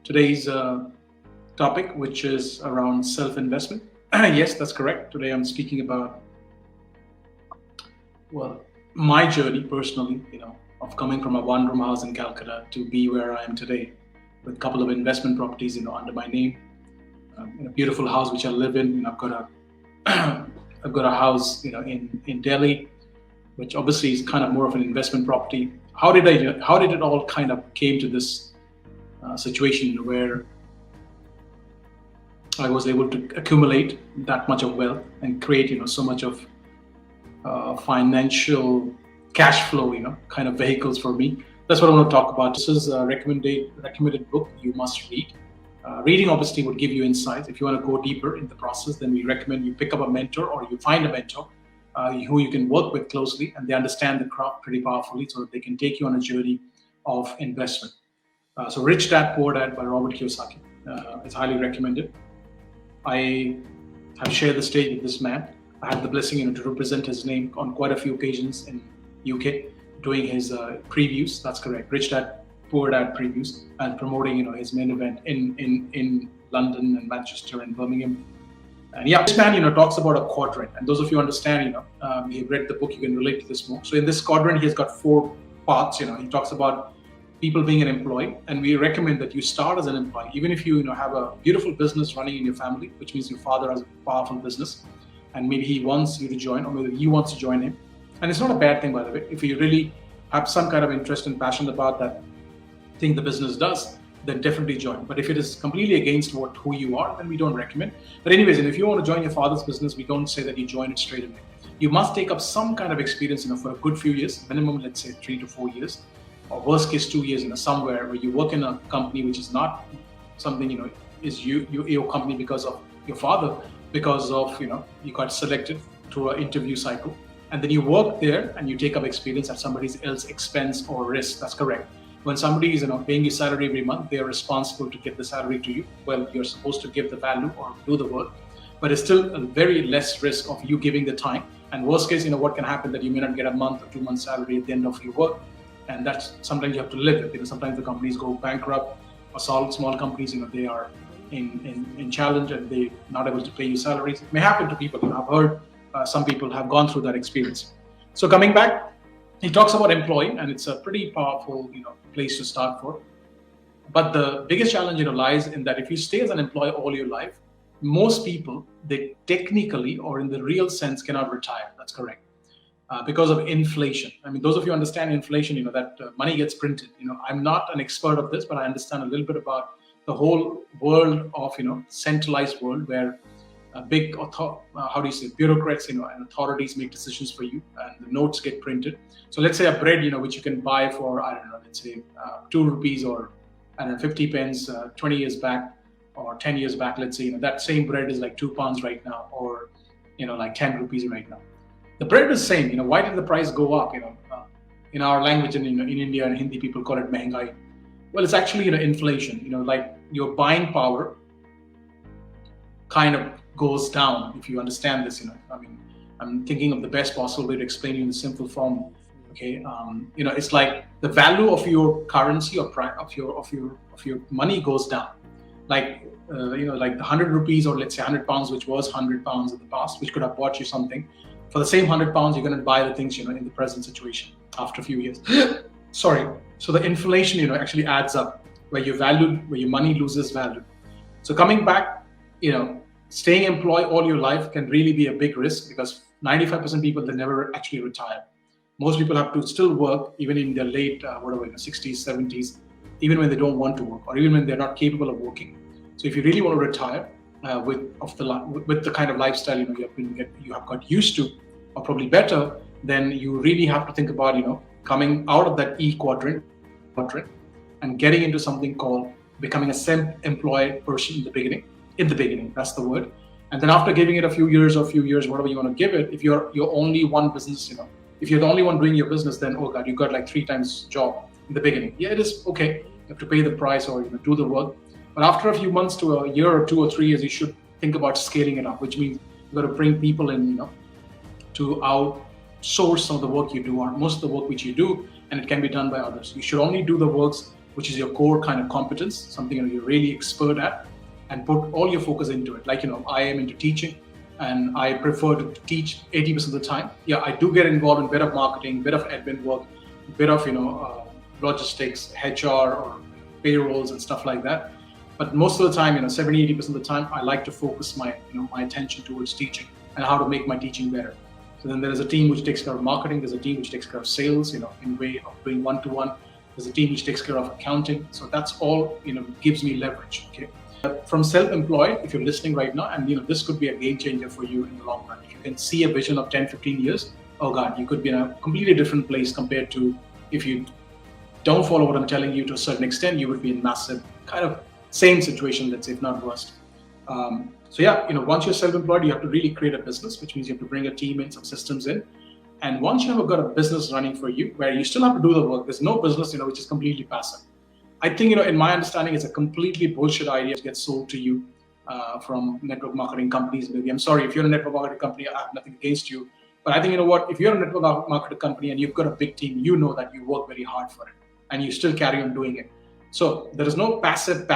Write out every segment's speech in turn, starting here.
today's topic, which is around self-investment. Yes, that's correct. Today I'm speaking about, well, my journey personally, of coming from a one-room house in Calcutta to be where I am today with a couple of investment properties, under my name, in a beautiful house which I live in. I've got a I've got a house, in Delhi, which obviously is kind of more of an investment property. How did it all kind of came to this situation where I was able to accumulate that much of wealth and create, so much of financial cash flow, kind of vehicles for me. That's what I want to talk about. This is a recommended book you must read. Reading obviously would give you insights. If you want to go deeper in the process, then we recommend you pick up a mentor or you find a mentor who you can work with closely, and they understand the craft pretty powerfully, so that they can take you on a journey of investment. So Rich Dad Poor Dad by Robert Kiyosaki. It's highly recommended. I have shared the stage with this man. I had the blessing, to represent his name on quite a few occasions in UK, doing his previews. That's correct, Rich Dad Poor Dad previews, and promoting, his main event in London and Manchester and Birmingham. And yeah, this man, talks about a quadrant. And those of you understand, you've read the book, you can relate to this more. So in this quadrant, he has got 4 parts. He talks about people being an employee, and we recommend that you start as an employee, even if you have a beautiful business running in your family, which means your father has a powerful business, and maybe he wants you to join, or maybe you want to join him. And it's not a bad thing, by the way, if you really have some kind of interest and passion about that thing the business does, then definitely join. But if it is completely against who you are, then we don't recommend. But anyways, and if you want to join your father's business, we don't say that you join it straight away. You must take up some kind of experience, for a good few years, minimum, let's say 3 to 4 years, or worst case 2 years, somewhere where you work in a company which is not something, is your company because of your father, because of, you got selected through an interview cycle, and then you work there and you take up experience at somebody else's expense or risk. That's correct. When somebody is paying you salary every month, they are responsible to give the salary to you. Well, you're supposed to give the value or do the work, but it's still a very less risk of you giving the time. And worst case, what can happen, that you may not get a month or 2 months salary at the end of your work. And that's sometimes you have to live with. Sometimes the companies go bankrupt, or small companies, they are in challenge and they're not able to pay you salaries. It may happen to people. I've heard some people have gone through that experience. So coming back, he talks about employee, and it's a pretty powerful, place to start for. But the biggest challenge, lies in that if you stay as an employee all your life, most people, they technically or in the real sense cannot retire. That's correct. Because of inflation. I mean, those of you understand inflation, that money gets printed. I'm not an expert of this, but I understand a little bit about the whole world of, centralized world where big, bureaucrats, and authorities make decisions for you, and the notes get printed. So let's say a bread, which you can buy for, I don't know, let's say 2 rupees or, 50 pence 20 years back or 10 years back, let's say, that same bread is like 2 pounds right now, or, like 10 rupees right now. The bread is the same. Why did the price go up? In our language, and in India and Hindi, people call it mehengai. Well, it's actually inflation. Like your buying power kind of goes down. If you understand this, I'm thinking of the best possible way to explain you in simple form. Okay, it's like the value of your currency or of your money goes down. Like like the 100 rupees, or let's say 100 pounds, which was 100 pounds in the past, which could have bought you something. For the same 100 pounds, you're going to buy the things, in the present situation after a few years. Sorry. So the inflation, actually adds up, where your money loses value. So coming back, staying employed all your life can really be a big risk, because 95% people, they never actually retire. Most people have to still work, even in their late, 60s, 70s, even when they don't want to work, or even when they're not capable of working. So if you really want to retire, with the kind of lifestyle you have got used to, or probably better, then you really have to think about coming out of that quadrant and getting into something called becoming a self-employed person in the beginning. That's the word. And then after giving it a few years, whatever you want to give it, if you're only one business, if you're the only one doing your business, then oh god, you got like 3 times job in the beginning. Yeah, it is okay. You have to pay the price or do the work. But after a few months to a year or 2 or 3 years, you should think about scaling it up, which means you've got to bring people in, to outsource some of the work you do, or most of the work which you do, and it can be done by others. You should only do the works which is your core kind of competence, something you're really expert at, and put all your focus into it. Like, I am into teaching and I prefer to teach 80% of the time. Yeah, I do get involved in a bit of marketing, bit of admin work, bit of, logistics, HR or payrolls and stuff like that. But most of the time, 70, 80% of the time, I like to focus my attention towards teaching and how to make my teaching better. So then there is a team which takes care of marketing. There's a team which takes care of sales, in way of doing one-to-one. There's a team which takes care of accounting. So that's all, gives me leverage. Okay. From self-employed, if you're listening right now, and this could be a game changer for you in the long run. If you can see a vision of 10, 15 years, oh God, you could be in a completely different place compared to if you don't follow what I'm telling you to a certain extent, you would be in massive kind of same situation, let's say, if not worse. So yeah, once you're self-employed, you have to really create a business, which means you have to bring a team in, some systems in. And once you have got a business running for you, where you still have to do the work, there's no business, which is completely passive. I think, in my understanding, it's a completely bullshit idea to get sold to you from network marketing companies. Maybe I'm sorry, if you're a network marketing company, I have nothing against you. But I think, if you're a network marketing company and you've got a big team, that you work very hard for it and you still carry on doing it. So there is no passive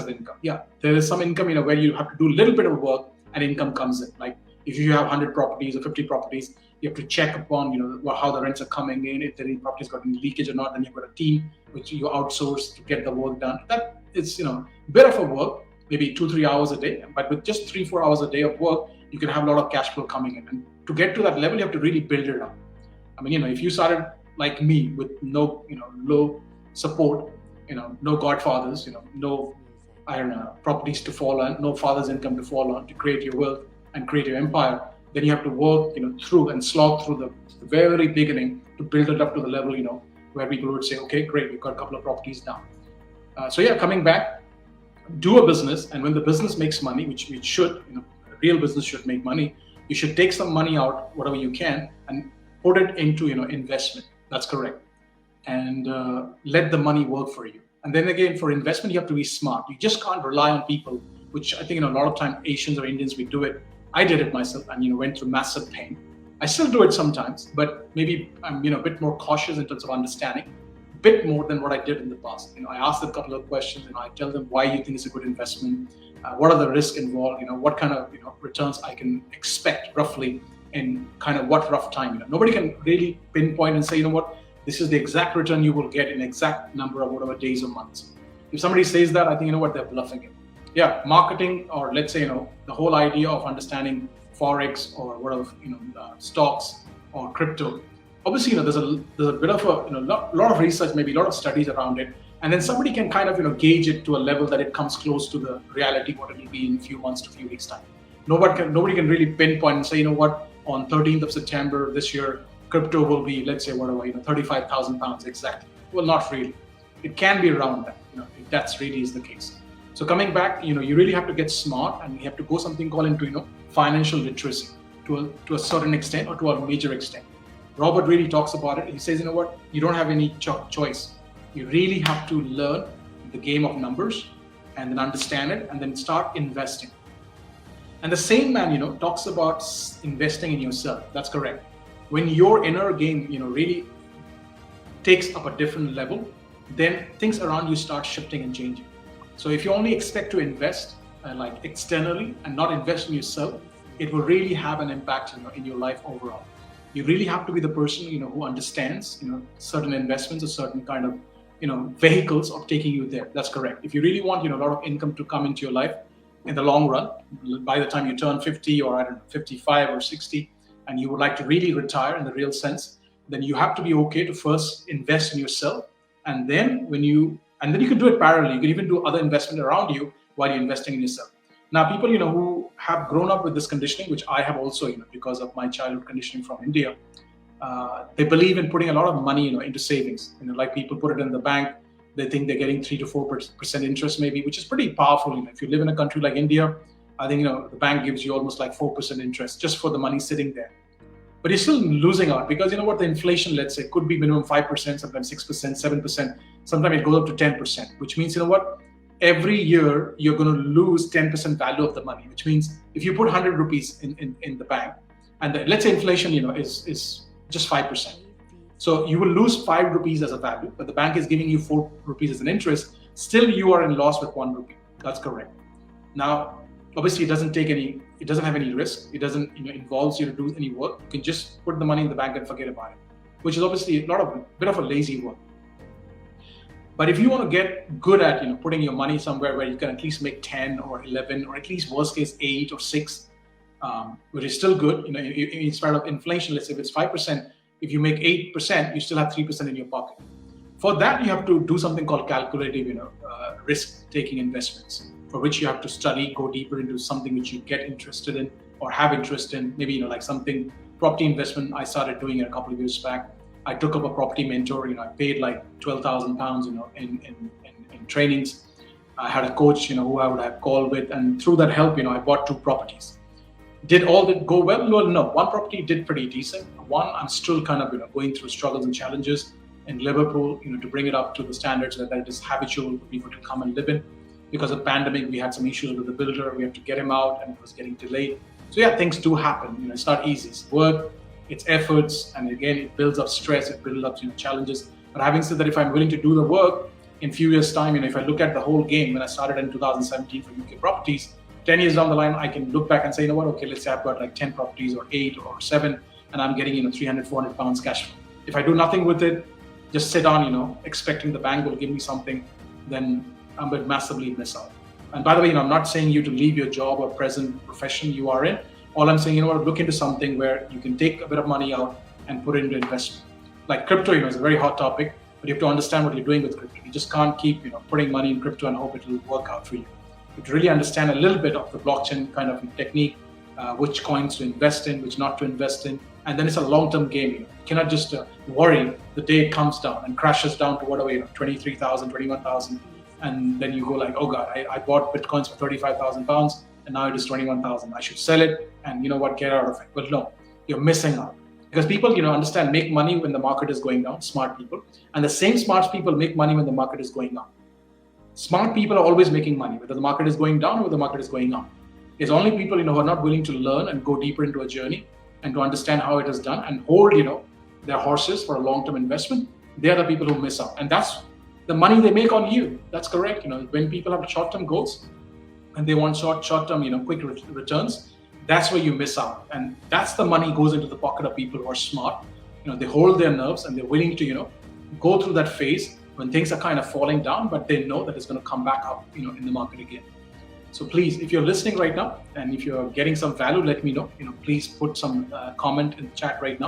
income. Yeah, there is some income, where you have to do a little bit of work and income comes in. Like if you have 100 properties or 50 properties, you have to check upon, how the rents are coming in, if any properties got any leakage or not. Then you've got a team which you outsource to get the work done. That it's, a bit of a work, maybe 2-3 hours a day, but with just 3-4 hours a day of work, you can have a lot of cash flow coming in. And to get to that level, you have to really build it up. I mean, if you started like me with no, low support, no godfathers, no, properties to fall on, no father's income to fall on to create your wealth and create your empire, then you have to work, through and slog through the very beginning to build it up to the level, where people would say, okay, great, we've got a couple of properties now. So yeah, coming back, do a business, and when the business makes money, which it should, a real business should make money, you should take some money out, whatever you can, and put it into, investment. That's correct. And let the money work for you. And then again, for investment, you have to be smart. You just can't rely on people, which I think a lot of time Asians or Indians, we do it. I did it myself and went through massive pain. I still do it sometimes, but maybe I'm a bit more cautious in terms of understanding, a bit more than what I did in the past. I asked a couple of questions and I tell them why you think it's a good investment, what are the risks involved, what kind of returns I can expect roughly in kind of what rough time. Nobody can really pinpoint and say, what, this is the exact return you will get in exact number of whatever days or months. If somebody says that, I think, what, they're bluffing it. Yeah, marketing, or let's say, the whole idea of understanding Forex or whatever, stocks or crypto. Obviously, there's a bit of a, lot of research, maybe a lot of studies around it. And then somebody can kind of, gauge it to a level that it comes close to the reality, what it will be in a few months to a few weeks time. Nobody can really pinpoint and say, what, on 13th of September this year, crypto will be, let's say, whatever, 35,000 pounds exactly. Well, not really. It can be around that, if that's really is the case. So coming back, you really have to get smart, and you have to go something called into, financial literacy to a certain extent or to a major extent. Robert really talks about it. He says, what, you don't have any choice. You really have to learn the game of numbers and then understand it and then start investing. And the same man, talks about investing in yourself. That's correct. When your inner game, really takes up a different level, then things around you start shifting and changing. So if you only expect to invest like externally and not invest in yourself, it will really have an impact, in your life overall. You really have to be the person, who understands, certain investments or certain kind of, vehicles of taking you there. That's correct. If you really want, a lot of income to come into your life in the long run, by the time you turn 50 or 55 or 60, and you would like to really retire in the real sense, then you have to be okay to first invest in yourself. And then you can do it parallelly. You can even do other investment around you while you're investing in yourself. Now, people, who have grown up with this conditioning, which I have also, because of my childhood conditioning from India, they believe in putting a lot of money, into savings. Like people put it in the bank, they think they're getting 3 to 4% interest maybe, which is pretty powerful. If you live in a country like India, I think, the bank gives you almost like 4% interest just for the money sitting there. But you're still losing out because, the inflation, let's say, could be minimum 5%, sometimes 6%, 7%. Sometimes it goes up to 10%, which means, every year you're going to lose 10% value of the money, which means if you put 100 rupees in the bank, and let's say inflation, is just 5%. So you will lose 5 rupees as a value, but the bank is giving you 4 rupees as an interest. Still, you are in loss with 1 rupee. That's correct. Now, obviously, it doesn't have any risk. It doesn't involves you to do any work. You can just put the money in the bank and forget about it, which is obviously a bit of a lazy work. But if you want to get good at putting your money somewhere where you can at least make 10 or 11 or at least worst case 8 or 6, which is still good. In spite of inflation, let's say if it's 5%, if you make 8%, you still have 3% in your pocket. For that, you have to do something called calculative, risk-taking investments, for which you have to study, go deeper into something which you get interested in or have interest in. Maybe like something property investment. I started doing it a couple of years back. I took up a property mentor. I paid like £12,000, in trainings. I had a coach, who I would have call with, and through that help, I bought 2 properties. Did all that go well? Well, no. One property did pretty decent. One, I'm still kind of going through struggles and challenges in Liverpool, to bring it up to the standards that it is habitual for people to come and live in. Because of pandemic, we had some issues with the builder. We had to get him out, and it was getting delayed. So yeah, things do happen. It's not easy. It's work, it's efforts, and again, it builds up stress. It builds up challenges. But having said that, if I'm willing to do the work in a few years' time, if I look at the whole game when I started in 2017 for UK properties, 10 years down the line, I can look back and say, okay, let's say I've got like 10 properties or 8 or 7, and I'm getting 300, 400 pounds cash flow. If I do nothing with it, just sit on, expecting the bank will give me something, then I would massively miss out. And by the way, I'm not saying you to leave your job or present profession you are in. All I'm saying, look into something where you can take a bit of money out and put it into investment. Like crypto, is a very hot topic, but you have to understand what you're doing with crypto. You just can't keep, putting money in crypto and hope it will work out for you. You have to really understand a little bit of the blockchain kind of technique, which coins to invest in, which not to invest in. And then it's a long-term game. You cannot just worry the day it comes down and crashes down to whatever, 23,000, 21,000. And then you go like, oh God, I bought Bitcoins for 35,000 pounds and now it is 21,000. I should sell it and get out of it. But no, you're missing out. Because people, understand, make money when the market is going down, smart people. And the same smart people make money when the market is going up. Smart people are always making money, whether the market is going down or whether the market is going up. It's only people, who are not willing to learn and go deeper into a journey and to understand how it is done and hold, their horses for a long-term investment. They are the people who miss out. And that's the money they make on you. That's correct. When people have short-term goals and they want short-term, quick returns, that's where you miss out. And that's the money goes into the pocket of people who are smart. They hold their nerves and they're willing to, go through that phase when things are kind of falling down, but they know that it's going to come back up, in the market again. So please, if you're listening right now and if you're getting some value, let me know. Please put some comment in the chat right now.